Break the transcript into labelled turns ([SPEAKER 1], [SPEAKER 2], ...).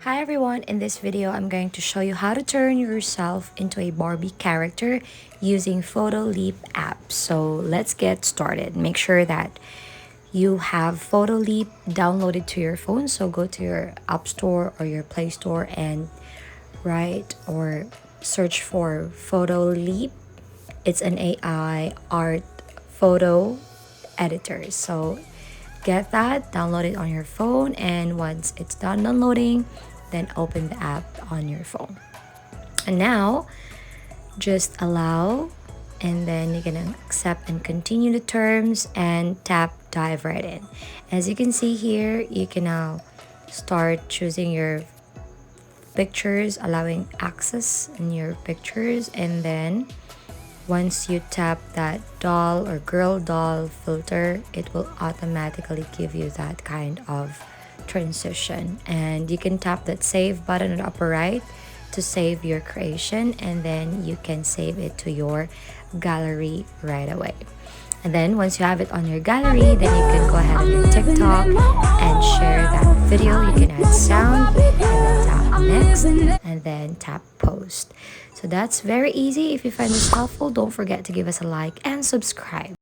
[SPEAKER 1] Hi everyone, in this video I'm going to show you how to turn yourself into a Barbie character using PhotoLeap app. So let's get started. Make sure that you have PhotoLeap downloaded to your phone. So go to your App Store or your Play Store and write or search for PhotoLeap. It's an AI art photo editor. So get that, download it on your phone, and once it's done downloading, then open the app on your phone. And now just allow, and then you're gonna accept and continue the terms and tap dive right in. As you can see here, you can now start choosing your pictures, allowing access in your pictures, and then once you tap that doll or girl doll filter, it will automatically give you that kind of transition. And you can tap that save button on the upper right to save your creation, and then you can save it to your gallery right away. And then once you have it on your gallery, then you can go ahead on your TikTok and share that video. You can add sound and then tap next and then tap post. So that's very easy. If you find this helpful, don't forget to give us a like and subscribe.